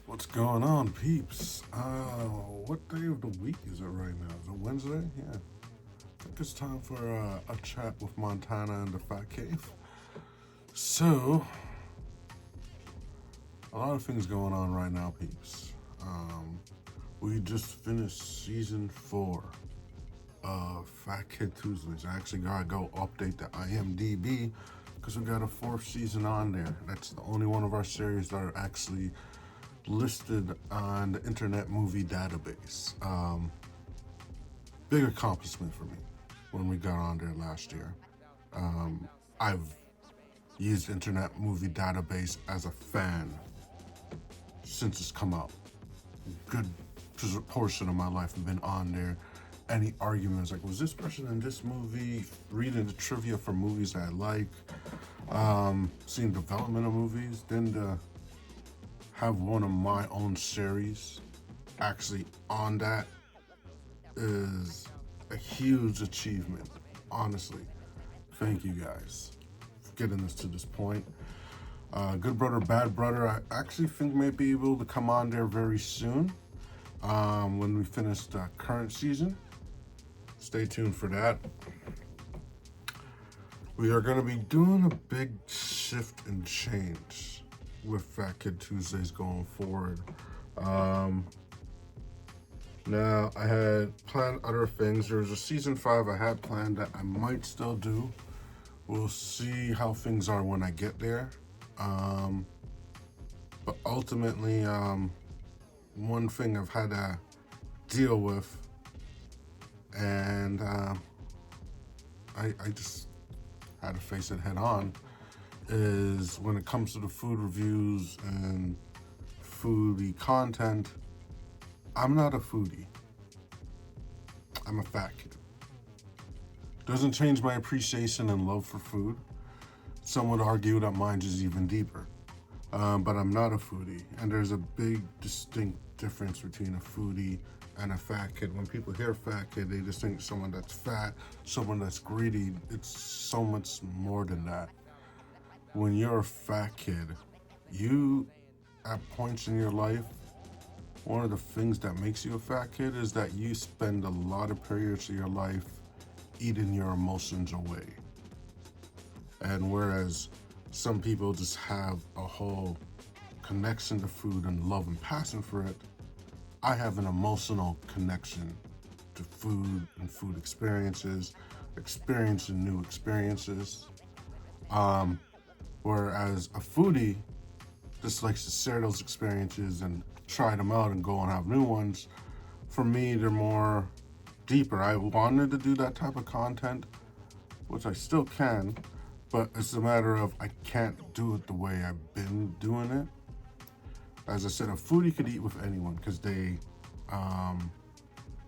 What's going on, peeps? What day of the week is it right now? Is it Wednesday? Yeah. I think it's time for a chat with Montana and the Fat Cave. So, a lot of things going on right now, peeps. We just finished season 4 of Fat Kid Tuesdays. I actually gotta go update the IMDb because we got a 4th season on there. That's the only one of our series that are actually listed on the Internet Movie Database. Big accomplishment for me when we got on there last year. I've used Internet Movie Database as a fan since it's come out. Good portion of my life have been on there. Any arguments like, was this person in this movie? Reading the trivia for movies that I like, seeing development of movies, then to have one of my own series actually on that is a huge achievement, honestly. Thank you guys for getting us to this point. Good Brother, Bad Brother, I actually think may be able to come on there very soon when we finish the current season. Stay tuned for that. We are going to be doing a big shift and change with Fat Kid Tuesdays going forward. Now, I had planned other things. There was a season 5 I had planned that I might still do. We'll see how things are when I get there. But ultimately, one thing I've had to deal with, and I just had to face it head on, is when it comes to the food reviews and foodie content, I'm not a foodie. I'm a fat kid. Doesn't change my appreciation and love for food. Some would argue that mine is even deeper. But I'm not a foodie. And there's a big distinct difference between a foodie and a fat kid. When people hear fat kid, they just think someone that's fat, someone that's greedy. It's so much more than that. When you're a fat kid, you, at points in your life, one of the things that makes you a fat kid is that you spend a lot of periods of your life eating your emotions away. And whereas some people just have a whole connection to food and love and passion for it, I have an emotional connection to food and food experiences, experiencing new experiences. Whereas a foodie just likes to share those experiences and try them out and go and have new ones. For me, they're more deeper. I wanted to do that type of content, which I still can, but it's a matter of I can't do it the way I've been doing it. As I said, a foodie could eat with anyone because they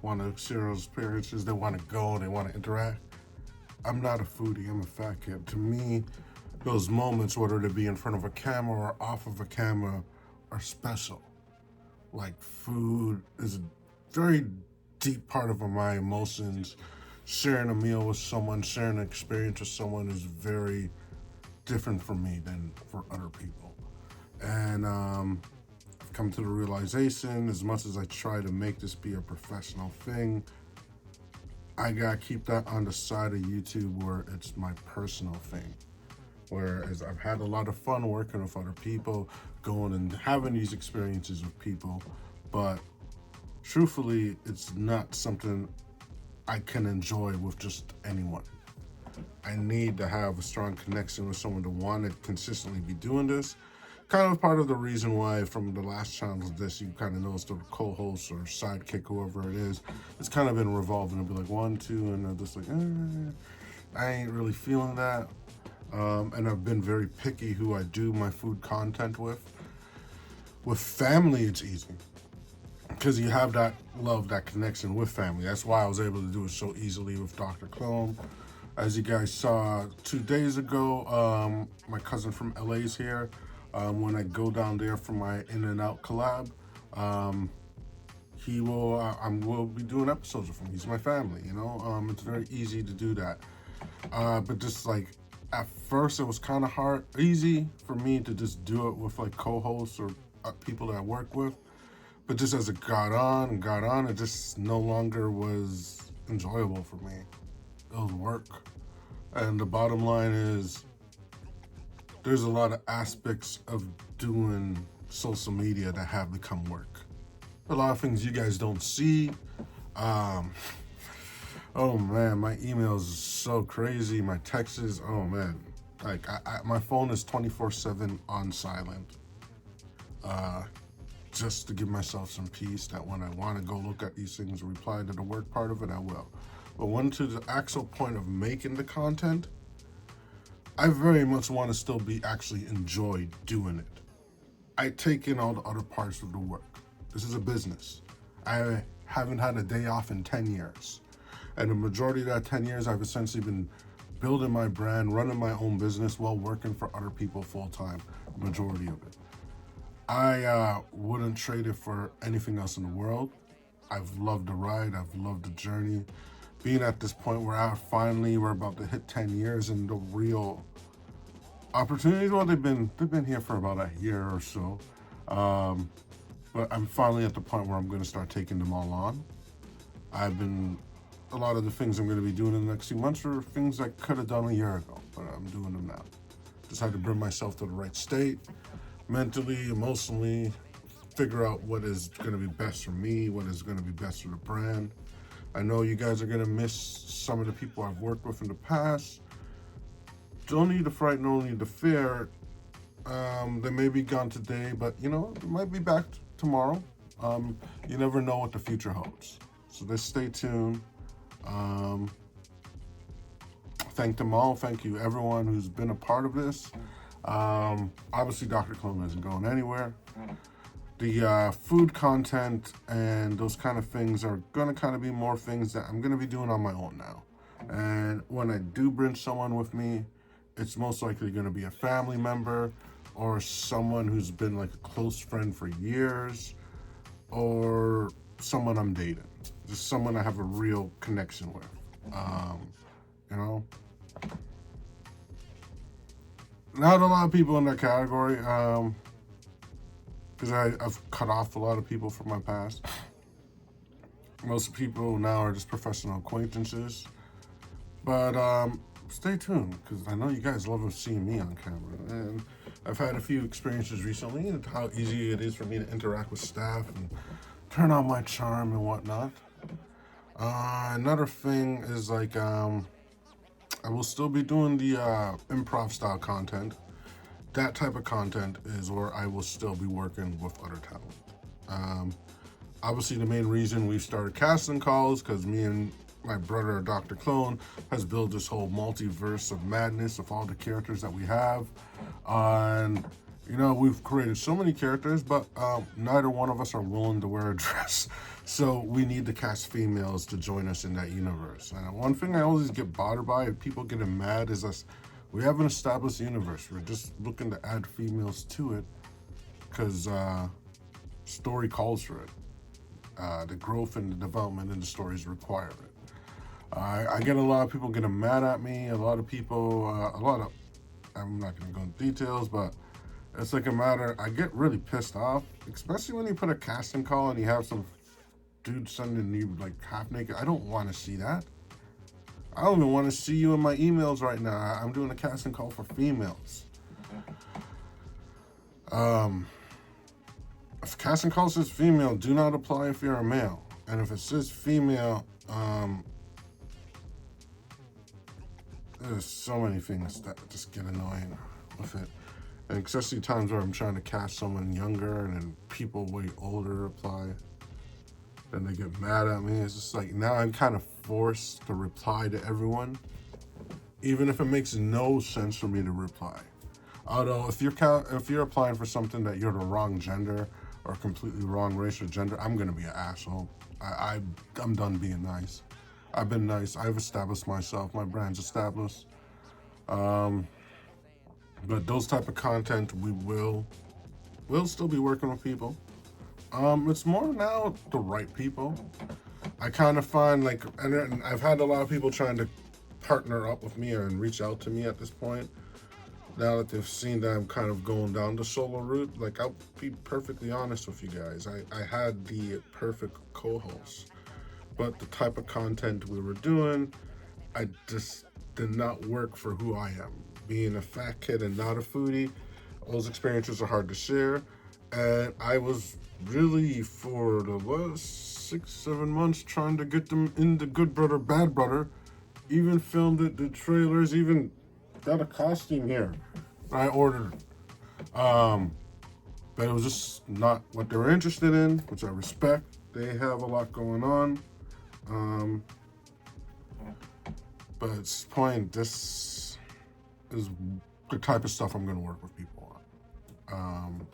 want to share those experiences, they want to go, they want to interact. I'm not a foodie, I'm a fat kid. To me, those moments, whether they be in front of a camera or off of a camera, are special. Like, food is a very deep part of my emotions. Sharing a meal with someone, sharing an experience with someone is very different for me than for other people. And I've come to the realization, as much as I try to make this be a professional thing, I gotta keep that on the side of YouTube where it's my personal thing. Whereas I've had a lot of fun working with other people, going and having these experiences with people, but truthfully, it's not something I can enjoy with just anyone. I need to have a strong connection with someone to want to consistently be doing this. Kind of part of the reason why from the last channel of this, you kind of noticed the co-host or sidekick, whoever it is, it's kind of been revolving. It'll be like 1, 2, and they're just like, I ain't really feeling that. And I've been very picky who I do my food content with. With family, it's easy because you have that love, that connection with family. That's why I was able to do it so easily with Dr. Clone. As you guys saw 2 days ago, my cousin from LA is here. When I go down there for my In-N-Out collab, I will be doing episodes with him. He's my family, you know. It's very easy to do that. But just like at first it was kind of easy for me to just do it with like co-hosts or people that I work with. But just as it got on and got on, it just no longer was enjoyable for me. It was work. And the bottom line is, there's a lot of aspects of doing social media that have become work. A lot of things you guys don't see. Um, oh man, my emails is so crazy. My texts, oh man. Like, my phone is 24/7 on silent. Uh, just to give myself some peace that when I want to go look at these things, reply to the work part of it, I will. But when to the actual point of making the content, I very much want to still be actually enjoy doing it. I take in all the other parts of the work. This is a business. I haven't had a day off in 10 years. And the majority of that 10 years, I've essentially been building my brand, running my own business while working for other people full time, majority of it. I wouldn't trade it for anything else in the world. I've loved the ride. I've loved the journey. Being at this point where we're about to hit 10 years, and the real opportunities, well, they've been here for about a year or so. But I'm finally at the point where I'm going to start taking them all on. A lot of the things I'm going to be doing in the next few months are things I could have done a year ago, but I'm doing them now. Just had to bring myself to the right state, mentally, emotionally, figure out what is going to be best for me, what is going to be best for the brand. I know you guys are going to miss some of the people I've worked with in the past. Don't need to frighten, don't need to fear. They may be gone today, but they might be back tomorrow. You never know what the future holds. So just stay tuned. Thank them all. Thank you, everyone who's been a part of this. Obviously, Dr. Clone isn't going anywhere. The food content and those kind of things are going to kind of be more things that I'm going to be doing on my own now. And when I do bring someone with me, it's most likely going to be a family member or someone who's been like a close friend for years, or someone I'm dating. Just someone I have a real connection with. Not a lot of people in that category, because I've cut off a lot of people from my past. Most people now are just professional acquaintances. But stay tuned, because I know you guys love seeing me on camera. And I've had a few experiences recently and how easy it is for me to interact with staff and turn on my charm and whatnot. Another thing is I will still be doing the improv style content. That type of content is where I will still be working with other talent. Obviously, the main reason we started casting calls because me and my brother, Dr. Clone, has built this whole multiverse of madness of all the characters that we have. And we've created so many characters, but neither one of us are willing to wear a dress. So we need to cast females to join us in that universe. And one thing I always get bothered by, and people getting mad, is we have an established universe. We're just looking to add females to it because story calls for it. The growth and the development in the stories require it. I get a lot of people getting mad at me. I'm not going to go into details, but it's like a matter, I get really pissed off, especially when you put a casting call and you have some dude sending you like half naked. I don't want to see that. I don't even want to see you in my emails right now. I'm doing a casting call for females. If casting call says female, do not apply if you're a male. And if it says female, there's so many things that just get annoying with it. And especially times where I'm trying to cast someone younger and then people way older apply. Then they get mad at me. It's just like now I'm kind of forced to reply to everyone, even if it makes no sense for me to reply. Although if you're applying for something that you're the wrong gender or completely wrong race or gender, I'm gonna be an asshole. I'm done being nice. I've been nice. I've established myself. My brand's established. But those type of content, we'll still be working with people. It's more now the right people. I kind of find and I've had a lot of people trying to partner up with me and reach out to me at this point. Now that they've seen that I'm kind of going down the solo route, like I'll be perfectly honest with you guys. I had the perfect co-host, but the type of content we were doing, I just did not work for who I am. Being a fat kid and not a foodie, those experiences are hard to share. And I was really, for the last 6, 7 months, trying to get them into Good Brother, Bad Brother. Even filmed it, the trailers, even got a costume here I ordered. Um, but it was just not what they were interested in, which I respect. They have a lot going on. Um, but at this point, this is the type of stuff I'm going to work with people on.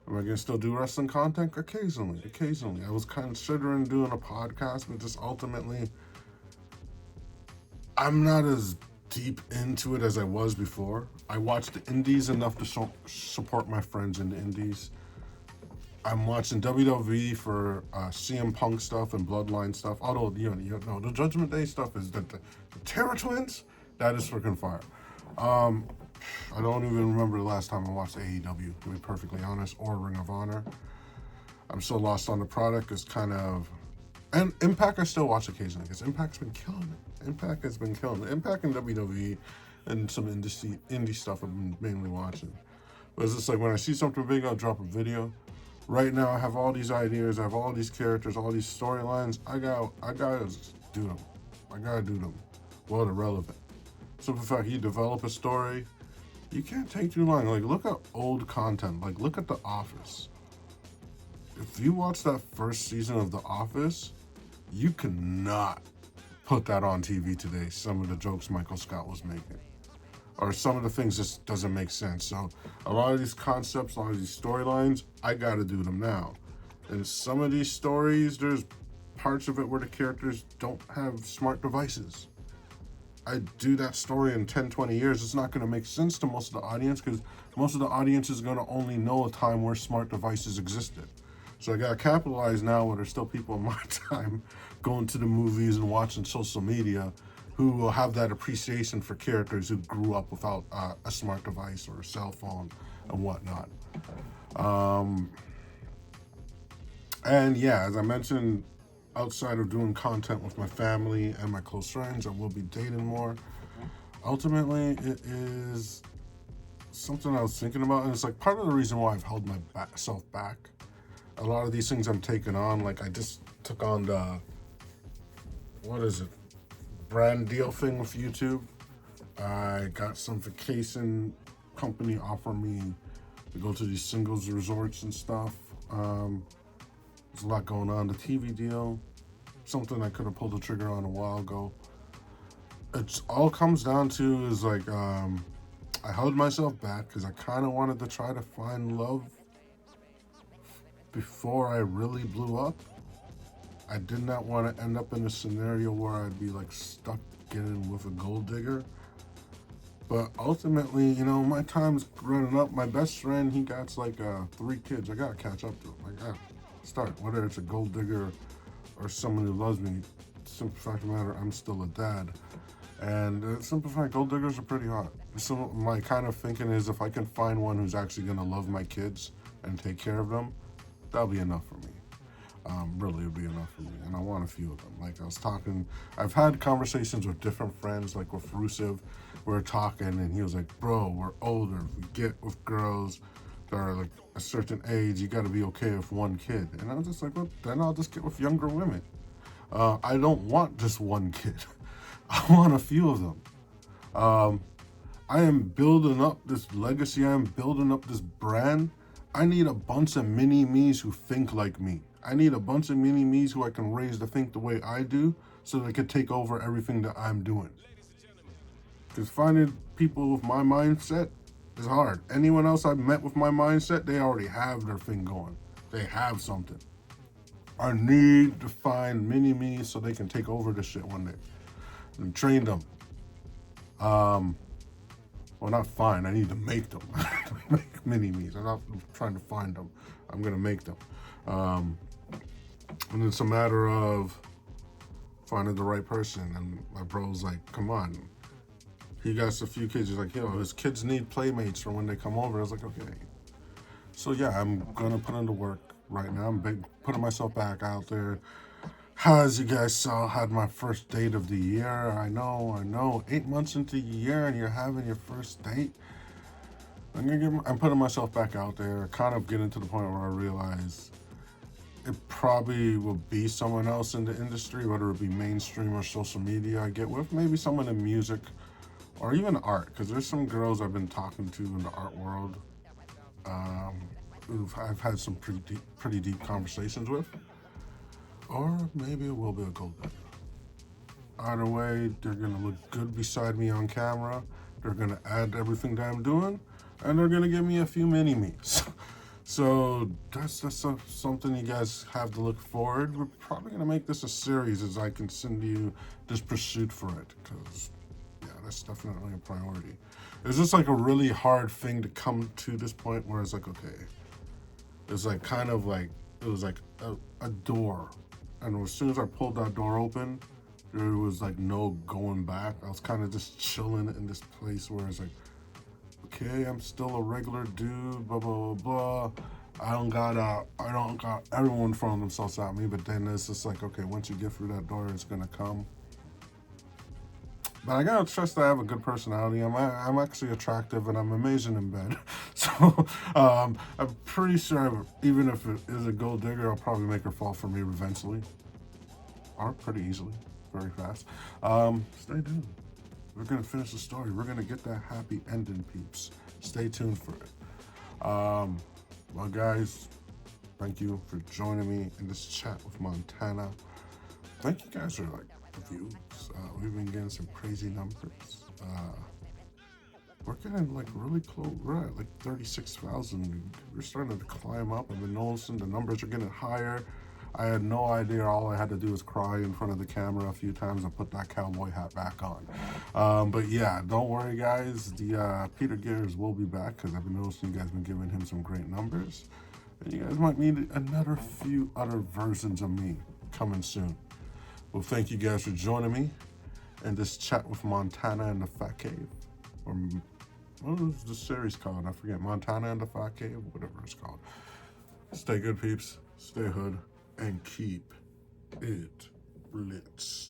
Am I going to still do wrestling content? Occasionally. I was considering doing a podcast, but just ultimately, I'm not as deep into it as I was before. I watch the indies enough to support my friends in the indies. I'm watching WWE for CM Punk stuff and Bloodline stuff. Although, the Judgment Day stuff is the Terror Twins. That is freaking fire. I don't even remember the last time I watched AEW, to be perfectly honest, or Ring of Honor. I'm so lost on the product. It's kind of... And Impact I still watch occasionally, because Impact's been killing it. Impact has been killing it. Impact and WWE and some indie stuff I've been mainly watching. But it's just like when I see something big, I'll drop a video. Right now, I have all these ideas, I have all these characters, all these storylines. I gotta do them. I gotta do them. Well, they're relevant. So, in fact, you develop a story, you can't take too long. Like, look at old content. Like, look at The Office. If you watch that first season of The Office, you cannot put that on TV today. Some of the jokes Michael Scott was making, or some of the things just doesn't make sense. So a lot of these concepts, a lot of these storylines, I gotta do them now. And some of these stories, there's parts of it where the characters don't have smart devices. I do that story in 10, 20 years, it's not gonna make sense to most of the audience, because most of the audience is gonna only know a time where smart devices existed. So I gotta capitalize now where there's still people in my time going to the movies and watching social media who will have that appreciation for characters who grew up without a smart device or a cell phone and whatnot. And yeah, as I mentioned, outside of doing content with my family and my close friends, I will be dating more. Ultimately, it is something I was thinking about, and it's like part of the reason why I've held myself back. A lot of these things I'm taking on, like I just took on the, brand deal thing with YouTube. I got some vacation company offer me to go to these singles resorts and stuff. There's a lot going on. The TV deal, something I could have pulled the trigger on a while ago. It's all comes down to is like, I held myself back because I kind of wanted to try to find love before I really blew up. I did not want to end up in a scenario where I'd be like stuck getting with a gold digger. But ultimately, my time's running up. My best friend, he got like 3 kids. I gotta catch up to him. I gotta start, whether it's a gold digger or someone who loves me. Simple fact of the matter, I'm still a dad. And simple fact, gold diggers are pretty hot. So my kind of thinking is if I can find one who's actually gonna love my kids and take care of them, that'll be enough for me. Really, it'll be enough for me. And I want a few of them. Like I've had conversations with different friends, like with Rusev. We're talking and he was like, bro, we're older. If we get with girls that are like a certain age, you gotta be okay with 1 kid. And I was just like, well, then I'll just get with younger women. I don't want just 1 kid. I want a few of them. I am building up this legacy. I am building up this brand. I need a bunch of mini-me's who think like me. I need a bunch of mini-me's who I can raise to think the way I do so they can take over everything that I'm doing. Because finding people with my mindset is hard. Anyone else I've met with my mindset, they already have their thing going. They have something. I need to find mini-me's so they can take over this shit one day. And train them. Well, not find. I need to make them. Make mini-me's. I'm not trying to find them. I'm going to make them. And it's a matter of finding the right person. And my bro's like, come on. He got a few kids. He's like, his kids need playmates for when they come over. I was like, okay. So yeah, I'm gonna put into work right now. Putting myself back out there. As you guys saw, had my first date of the year. I know. 8 months into the year and you're having your first date. I'm putting myself back out there. Kind of getting to the point where I realize it probably will be someone else in the industry, whether it be mainstream or social media. I get with maybe someone in music or even art, because there's some girls I've been talking to in the art world. Um, I've had some pretty deep conversations with, or maybe it will be a gold digger. Either way, they're gonna look good beside me on camera. They're gonna add everything that I'm doing, and they're gonna give me a few mini me's. So that's something you guys have to look forward. We're probably gonna make this a series, as I can send you this pursuit for it, because yeah, that's definitely a priority. It's just like a really hard thing to come to this point where it's like, okay, it's like kind of like it was like a door, and as soon as I pulled that door open, there was like no going back. I was kind of just chilling in this place where it's like, okay, I'm still a regular dude, blah blah blah blah. I don't got everyone throwing themselves at me, but then it's just like, okay, once you get through that door, it's gonna come. But I gotta trust that I have a good personality. I'm actually attractive and I'm amazing in bed. So I'm pretty sure even if it is a gold digger, I'll probably make her fall for me eventually, or pretty easily, very fast. Stay tuned. We're gonna finish the story. We're gonna get that happy ending, peeps. Stay tuned for it. Well, guys, thank you for joining me in this chat with Montana. Thank you guys for like the views. We've been getting some crazy numbers. We're getting like really close. We're at like 36,000. We're starting to climb up. I've been noticing the numbers are getting higher. I had no idea. All I had to do was cry in front of the camera a few times and put that cowboy hat back on. But yeah, don't worry, guys. The Peter Gears will be back, because I've been noticing you guys been giving him some great numbers. And you guys might need another few other versions of me coming soon. Well, thank you guys for joining me in this chat with Montana and the Fat Cave. Or what was the series called? I forget. Montana and the Fat Cave, whatever it's called. Stay good, peeps. Stay hood. And keep it lit.